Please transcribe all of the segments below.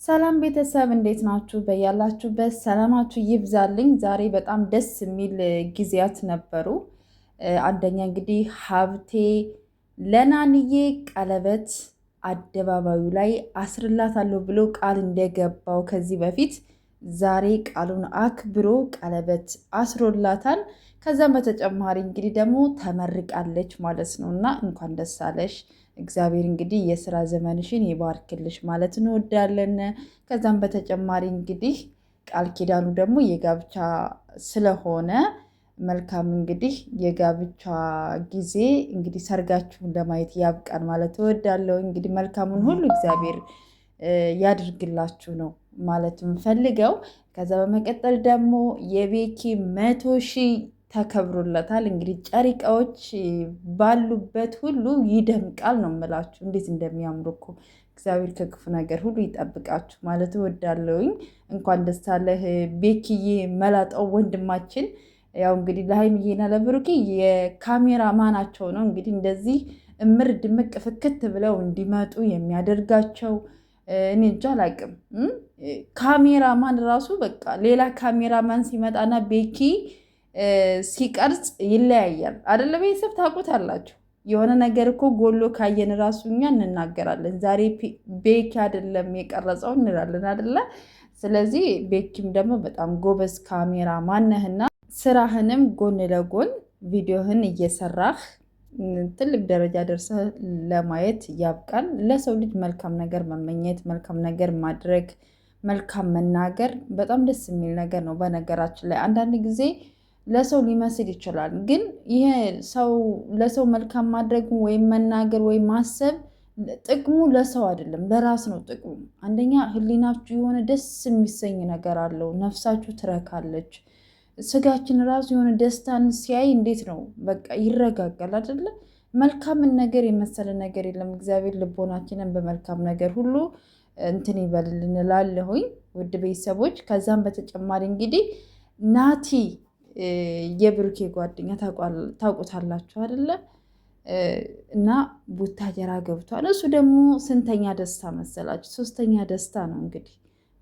ሰላም ቤተሰብ እንዴት ናችሁ? በያላችሁበት ሰላማችሁ ይብዛልኝ። ዛሬ በጣም ደስ የሚል ጊዜያት ነበሩ። አንደኛ እንግዲህ ሀብቴ ለናንዬ ቀለበት አደባባዩ ላይ አስርላታለሁ ብሎ ቃል እንደገባው ከዚህ በፊት ዛሬ ቃሉን አክብሮ ቀለበት አስሮላታል። ከዛም በተጨማሪ እንግዲህ ደግሞ ተመርቃለች ማለት ነው እና እንኳን ደስ አለሽ እግዚአብሔር እንግዲህ የስራ ዘመንሽን ይባርክልሽ ማለት እንወዳለን። ከዛም በተጨማሪ እንግዲህ ቃል ኪዳኑ ደግሞ የጋብቻ ስለሆነ መልካም እንግዲህ የጋብቻ ጊዜ እንግዲህ ሰርጋችሁን ለማየት ያብቃን ማለት እወዳለሁ። እንግዲህ መልካሙን ሁሉ እግዚአብሔር ያድርግላችሁ ነው ማለት የምፈልገው። ከዛ በመቀጠል ደግሞ የቤኪ 100,000 ተከብሮለታል። እንግዲህ ጨሪቃዎች ባሉበት ሁሉ ይደምቃል ነው የምላችሁ። እንዴት እንደሚያምሩ እኮ እግዚአብሔር ከክፉ ነገር ሁሉ ይጠብቃችሁ ማለት እወዳለሁኝ። እንኳን ደስ አለህ ቤኪዬ መላጣው ወንድማችን። ያው እንግዲህ ለሀይሚዬና ለብሩኬ የካሜራ ማናቸው ነው እንግዲህ እንደዚህ እምር ድምቅ ፍክት ብለው እንዲመጡ የሚያደርጋቸው። እኔ እንጃ አላቅም። ካሜራማን ራሱ በቃ ሌላ ካሜራማን ሲመጣና ቤኪ ሲቀርጽ ይለያያል አደለ? ቤተሰብ ታውቁታላችሁ። የሆነ ነገር እኮ ጎሎ ካየን ራሱ እኛ እንናገራለን። ዛሬ ቤኪ አይደለም የቀረጸው እንላለን አደለ? ስለዚህ ቤኪም ደግሞ በጣም ጎበዝ ካሜራ ማነህና ስራህንም ጎን ለጎን ቪዲዮህን እየሰራህ ትልቅ ደረጃ ደርሰህ ለማየት ያብቃን። ለሰው ልጅ መልካም ነገር መመኘት፣ መልካም ነገር ማድረግ፣ መልካም መናገር በጣም ደስ የሚል ነገር ነው። በነገራችን ላይ አንዳንድ ጊዜ ለሰው ሊመስል ይችላል፣ ግን ይሄ ሰው ለሰው መልካም ማድረግ ወይም መናገር ወይም ማሰብ ጥቅሙ ለሰው አይደለም፣ ለራስ ነው ጥቅሙ። አንደኛ ህሊናችሁ የሆነ ደስ የሚሰኝ ነገር አለው፣ ነፍሳችሁ ትረካለች። ስጋችን ራሱ የሆነ ደስታን ሲያይ እንዴት ነው በቃ ይረጋጋል አይደለ? መልካምን ነገር የመሰለ ነገር የለም። እግዚአብሔር ልቦናችንን በመልካም ነገር ሁሉ እንትን ይበልልን እላለሁኝ ውድ ቤተሰቦች። ከዛም በተጨማሪ እንግዲህ ናቲ የብሩኬ ጓደኛ ታውቁታላችሁ አይደለ? እና ቡታጀራ ገብቷል። እሱ ደግሞ ስንተኛ ደስታ መሰላችሁ? 3ኛ ደስታ ነው እንግዲህ።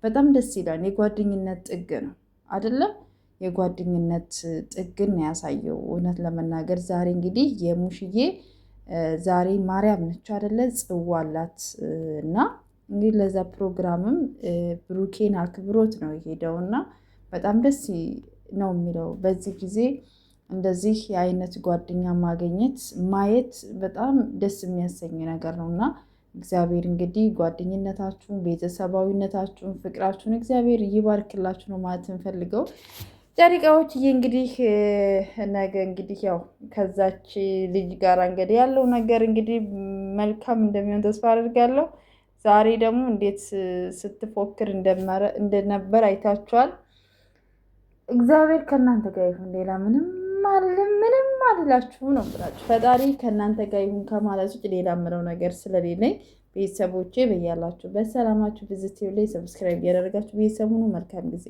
በጣም ደስ ይላል። የጓደኝነት ጥግ ነው አይደለም? የጓደኝነት ጥግን ያሳየው እውነት ለመናገር ዛሬ እንግዲህ የሙሽዬ ዛሬ ማርያም ነች አይደለ? ጽዋ አላት እና እንግዲህ ለዛ ፕሮግራምም ብሩኬን አክብሮት ነው የሄደውና በጣም ደስ ነው የሚለው። በዚህ ጊዜ እንደዚህ የአይነት ጓደኛ ማግኘት ማየት በጣም ደስ የሚያሰኝ ነገር ነው እና እግዚአብሔር እንግዲህ ጓደኝነታችሁን፣ ቤተሰባዊነታችሁን፣ ፍቅራችሁን እግዚአብሔር ይባርክላችሁ ነው ማለት እንፈልገው። ጨሪቃዎች እንግዲህ ነገ እንግዲህ ያው ከዛች ልጅ ጋር እንግዲህ ያለው ነገር እንግዲህ መልካም እንደሚሆን ተስፋ አድርጋለሁ። ዛሬ ደግሞ እንዴት ስትፎክር እንደነበር አይታችኋል። እግዚአብሔር ከእናንተ ጋር ይሁን። ሌላ ምንም አልላችሁም ነው ብላችሁ ፈጣሪ ከእናንተ ጋር ይሁን ከማለት ውጭ ሌላ ምለው ነገር ስለሌለኝ ቤተሰቦቼ በያላችሁ በሰላማችሁ ብዝት ላይ ሰብስክራይብ እያደረጋችሁ ቤተሰቡን መልካም ጊዜ